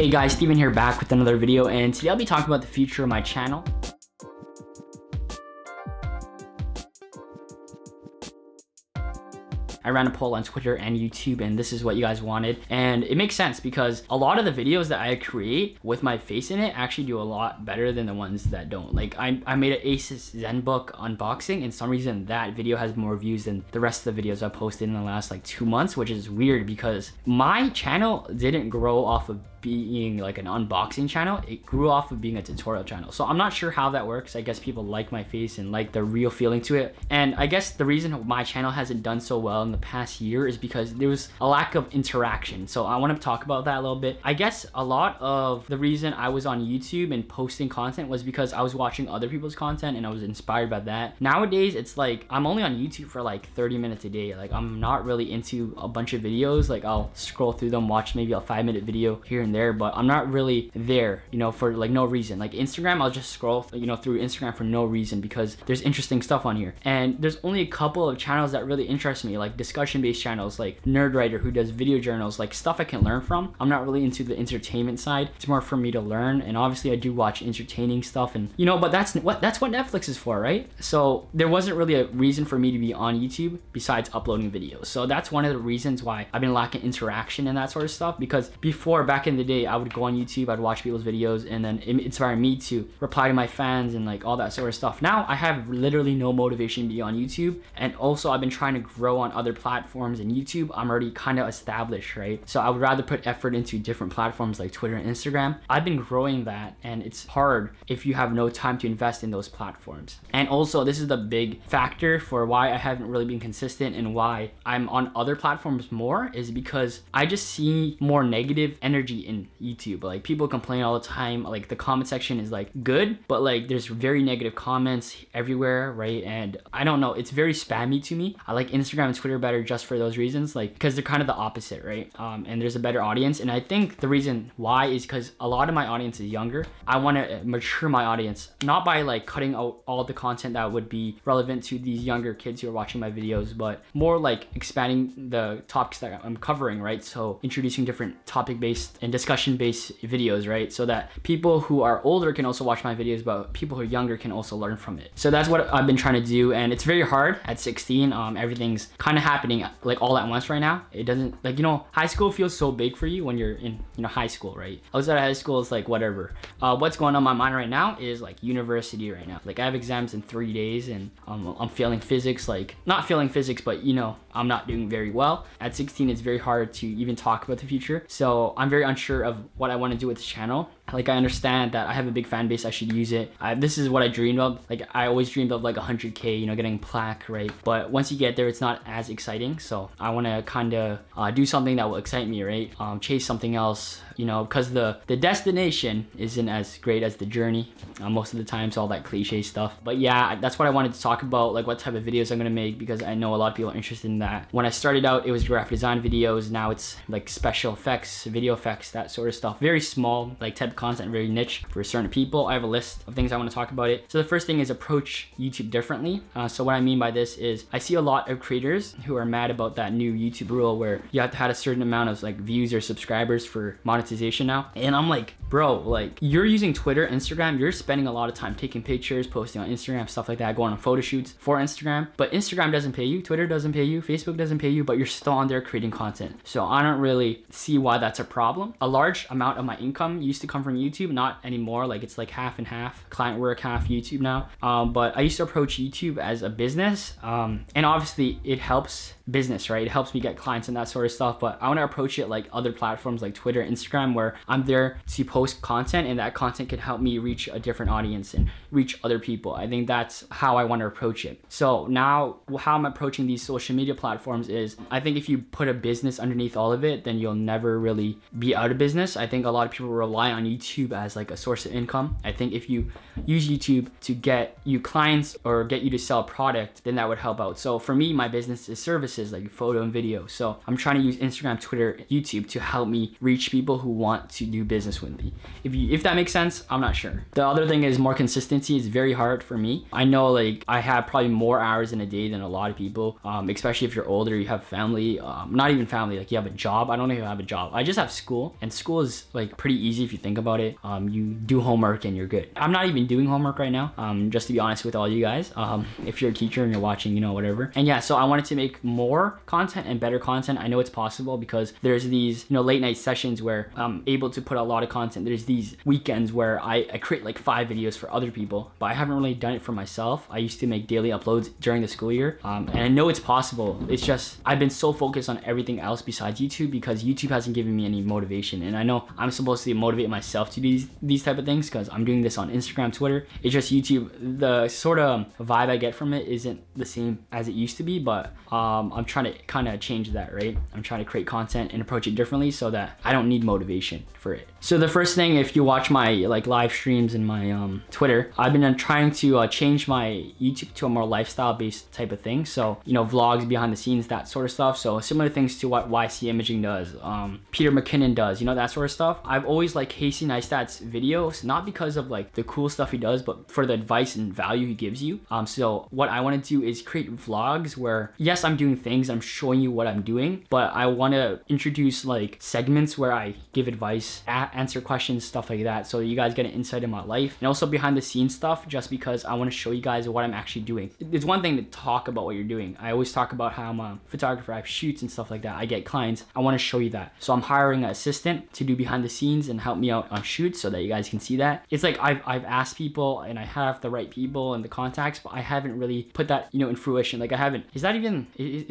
Hey guys, Steven here back with another video, and today I'll be talking about the future of my channel. I ran a poll on Twitter and YouTube, and this is what you guys wanted. And it makes sense because a lot of the videos that I create with my face in it actually do a lot better than the ones that don't. Like I made an Asus ZenBook unboxing, and some reason that video has more views than the rest of the videos I posted in the last like 2 months, which is weird because my channel didn't grow off of being like an unboxing channel. It grew off of being a tutorial channel. So I'm not sure how that works. I guess people like my face and like the real feeling to it. And I guess the reason my channel hasn't done so well in the past year is because there was a lack of interaction. So I want to talk about that a little bit. I guess a lot of the reason I was on YouTube and posting content was because I was watching other people's content and I was inspired by that. Nowadays, it's like I'm only on YouTube for like 30 minutes a day. Like I'm not really into a bunch of videos. Like I'll scroll through them, watch maybe a 5-minute video here and there, but I'm not really there, you know, for like no reason. Like Instagram, I'll just scroll, you know, through Instagram for no reason because there's interesting stuff on here. And there's only a couple of channels that really interest me, like discussion-based channels, like Nerdwriter, who does video journals, like stuff I can learn from. I'm not really into the entertainment side. It's more for me to learn. And obviously I do watch entertaining stuff, and you know, but that's what Netflix is for, right? So there wasn't really a reason for me to be on YouTube besides uploading videos. So that's one of the reasons why I've been lacking interaction and that sort of stuff, because before, back in the day, I would go on YouTube, I'd watch people's videos, and then it inspired me to reply to my fans and like all that sort of stuff. Now I have literally no motivation to be on YouTube, and also I've been trying to grow on other platforms, and YouTube I'm already kind of established, right? So I would rather put effort into different platforms like Twitter and Instagram. I've been growing that, and it's hard if you have no time to invest in those platforms. And also this is the big factor for why I haven't really been consistent and why I'm on other platforms more, is because I just see more negative energy in YouTube. Like people complain all the time, like the comment section is like good, but like there's very negative comments everywhere, right? And I don't know, it's very spammy to me. I like Instagram and Twitter better just for those reasons, like because they're kind of the opposite, right? And there's a better audience. And I think the reason why is because a lot of my audience is younger. I want to mature my audience, not by like cutting out all the content that would be relevant to these younger kids who are watching my videos, but more like expanding the topics that I'm covering, right? So introducing different topic-based and discussion-based videos, right? So that people who are older can also watch my videos, but people who are younger can also learn from it. So that's what I've been trying to do, and it's very hard at 16. Everything's kind of happening like all at once right now. It doesn't, like, you know, high school feels so big for you when you're in, you know, high school, right? Outside of high school, it's like whatever. What's going on in my mind right now is like university right now. Like I have exams in 3 days, and I'm failing physics, like not failing physics, but you know, I'm not doing very well. At 16, it's very hard to even talk about the future. So I'm very unsure of what I want to do with this channel. Like I understand that I have a big fan base, I should use it. This is what I dreamed of. Like I always dreamed of like 100K, you know, getting plaque, right? But once you get there, it's not as exciting. So I want to kind of do something that will excite me, right? Chase something else, you know, because the destination isn't as great as the journey most of the time. So all that cliche stuff. But yeah, that's what I wanted to talk about, like what type of videos I'm gonna make, because I know a lot of people are interested in that. When I started out, it was graphic design videos. Now it's like special effects, video effects, that sort of stuff. Very small, like type of content, very niche for certain people. I have a list of things I want to talk about it. So the first thing is approach YouTube differently. So what I mean by this is I see a lot of creators who are mad about that new YouTube rule where you have to have a certain amount of like views or subscribers for monetization now. And I'm like, bro, like you're using Twitter, Instagram, you're spending a lot of time taking pictures, posting on Instagram, stuff like that, going on photo shoots for Instagram. But Instagram doesn't pay you, Twitter doesn't pay you, Facebook doesn't pay you, but you're still on there creating content. So I don't really see why that's a problem. A large amount of my income used to come from YouTube, not anymore. Like it's like half and half, client work, half YouTube now. But I used to approach YouTube as a business, and obviously it helps business, right? It helps me get clients and that sort of stuff, but I want to approach it like other platforms like Twitter, Instagram, where I'm there to post content, and that content can help me reach a different audience and reach other people. I think that's how I want to approach it. So now how I'm approaching these social media platforms is, I think if you put a business underneath all of it, then you'll never really be out of business. I think a lot of people rely on YouTube as like a source of income. I think if you use YouTube to get you clients or get you to sell a product, then that would help out. So for me, my business is services. services like photo and video. So I'm trying to use Instagram, Twitter, YouTube to help me reach people who want to do business with me. If that makes sense, I'm not sure. The other thing is more consistency is very hard for me. I know like I have probably more hours in a day than a lot of people, especially if you're older, you have family, not even family, like you have a job. I don't even have a job. I just have school, and school is like pretty easy if you think about it. You do homework and you're good. I'm not even doing homework right now, just to be honest with all you guys. If you're a teacher and you're watching, you know, whatever. And yeah, so I wanted to make more content and better content. I know it's possible because there's these, you know, late night sessions where I'm able to put a lot of content. There's these weekends where I create like 5 videos for other people, but I haven't really done it for myself. I used to make daily uploads during the school year, and I know it's possible. It's just I've been so focused on everything else besides YouTube because YouTube hasn't given me any motivation, and I know I'm supposed to motivate myself to do these type of things because I'm doing this on Instagram, Twitter. It's just YouTube, the sort of vibe I get from it isn't the same as it used to be, but I'm trying to kind of change that, right? I'm trying to create content and approach it differently so that I don't need motivation for it. So the first thing, if you watch my like live streams and my Twitter, I've been trying to change my YouTube to a more lifestyle based type of thing. So, you know, vlogs, behind the scenes, that sort of stuff. So similar things to what YC Imaging does, Peter McKinnon does, you know, that sort of stuff. I've always liked Casey Neistat's videos, not because of like the cool stuff he does, but for the advice and value he gives you. So what I want to do is create vlogs where, yes, I'm doing things, I'm showing you what I'm doing, but I want to introduce like segments where I give advice, answer questions, stuff like that, so you guys get an insight in my life, and also behind the scenes stuff, just because I want to show you guys what I'm actually doing. It's one thing to talk about what you're doing. I always talk about how I'm a photographer, I have shoots and stuff like that, I get clients. I want to show you that. So I'm hiring an assistant to do behind the scenes and help me out on shoots so that you guys can see that. It's like I've asked people and I have the right people and the contacts, but I haven't really put that, you know, in fruition. Like I haven't, is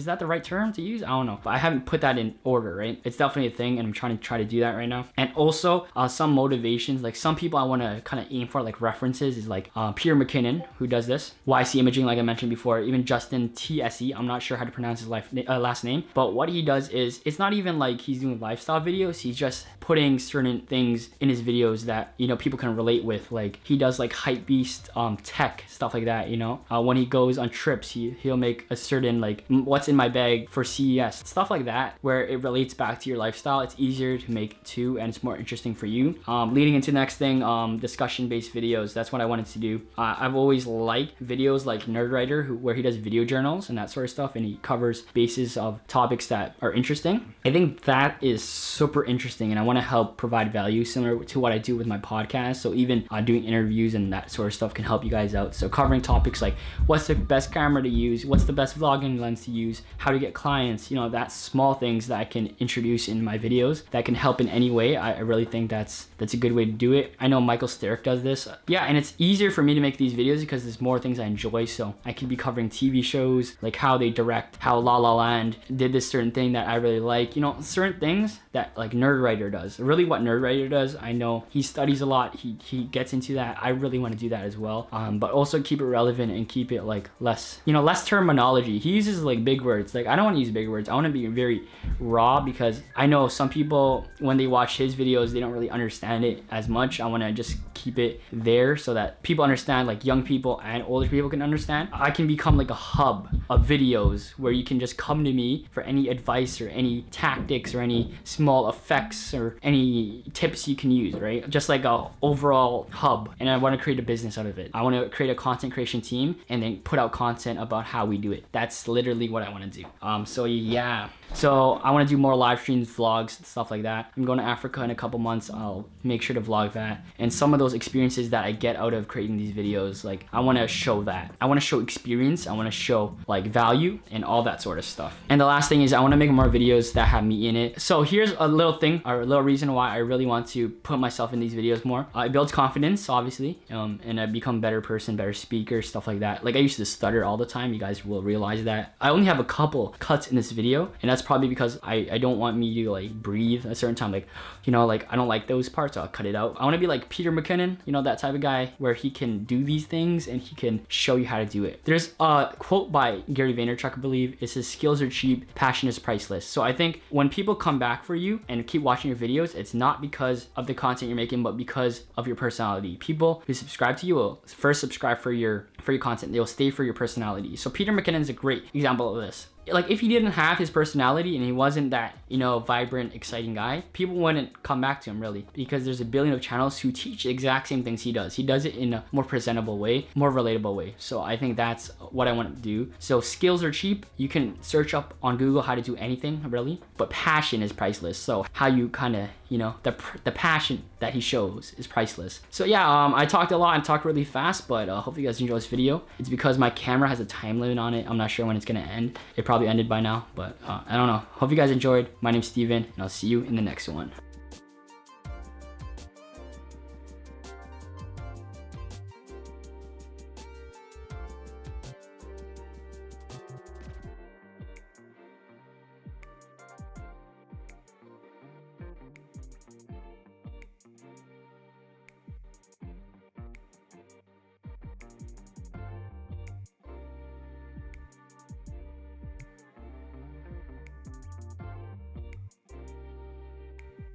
that the right term to use? I don't know, but I haven't put that in order, right? It's definitely a thing, and I'm trying to do that right now. And also some motivations, like some people I want to kind of aim for, like references, is like Peter McKinnon, who does this, YC Imaging, like I mentioned before, even Justin TSE, I'm not sure how to pronounce his last name, but what he does is, it's not even like he's doing lifestyle videos, he's just putting certain things in his videos that, you know, people can relate with. Like he does like hype beast tech stuff like that, you know. When he goes on trips, he'll make a certain like what's in my bag for CES, stuff like that, where it relates back to your lifestyle. It's easier to make too, and it's more interesting for you. Leading into the next thing, discussion based videos, that's what I wanted to do. I've always liked videos like Nerdwriter, where he does video journals and that sort of stuff, and he covers bases of topics that are interesting. I think that is super interesting, and I want to help provide value similar to what I do with my podcast. So even doing interviews and that sort of stuff can help you guys out. So covering topics like what's the best camera to use, what's the best vlogging lens to use, how to get clients, you know, that's small things that I can introduce in my videos that can help in any way. I really think that's a good way to do it. I know Michael Sterick does this. Yeah, and it's easier for me to make these videos because there's more things I enjoy. So I can be covering TV shows, like how they direct, how La La Land did this certain thing that I really like, you know, certain things that like Nerdwriter does. Really what Nerdwriter does, I know he studies a lot, he gets into that. I really want to do that as well, but also keep it relevant and keep it like less, you know, less terminology. He uses like big words. Like I don't want to use big words. I want to be very raw, because I know some people, when they watch his videos, they don't really understand it as much. I want to just keep it there so that people understand, like young people and older people can understand. I can become like a hub of videos where you can just come to me for any advice or any tactics or any small effects or any tips you can use, right? Just like a overall hub. And I want to create a business out of it. I want to create a content creation team and then put out content about how we do it. That's literally what I want to do. So yeah. So I want to do more live streams, vlogs, stuff like that. I'm going to Africa in a couple months. I'll make sure to vlog that. And some of those experiences that I get out of creating these videos, like I want to show that. I want to show experience. I want to show like value and all that sort of stuff. And the last thing is I want to make more videos that have me in it. So here's a little thing, or a little reason why I really want to put myself in these videos more. It builds confidence, obviously, and I become a better person, better speaker, stuff like that. Like I used to stutter all the time. You guys will realize that. I only have a couple cuts in this video, and that's probably because I don't want me to like breathe a certain time. Like, you know, like I don't like those parts, so I'll cut it out. I want to be like Peter McKinnon, you know, that type of guy where he can do these things and he can show you how to do it. There's a quote by Gary Vaynerchuk, I believe. It says, skills are cheap, passion is priceless. So I think when people come back for you and keep watching your videos, it's not because of the content you're making, but because of your personality. People who subscribe to you will first subscribe for your content. They'll stay for your personality. So Peter McKinnon is a great example of this. like if he didn't have his personality and he wasn't that, you know, vibrant, exciting guy, people wouldn't come back to him really, because there's a billion of channels who teach the exact same things he does. He does it in a more presentable way, more relatable way. So I think that's what I want to do. So skills are cheap. You can search up on Google how to do anything really, but passion is priceless. So how you kind of, you know, the passion that he shows is priceless. So yeah, I talked a lot and talked really fast, but hopefully you guys enjoy this video. It's because my camera has a time limit on it. I'm not sure when it's gonna end. It probably ended by now, but I don't know. Hope you guys enjoyed. My name's Steven, and I'll see you in the next one.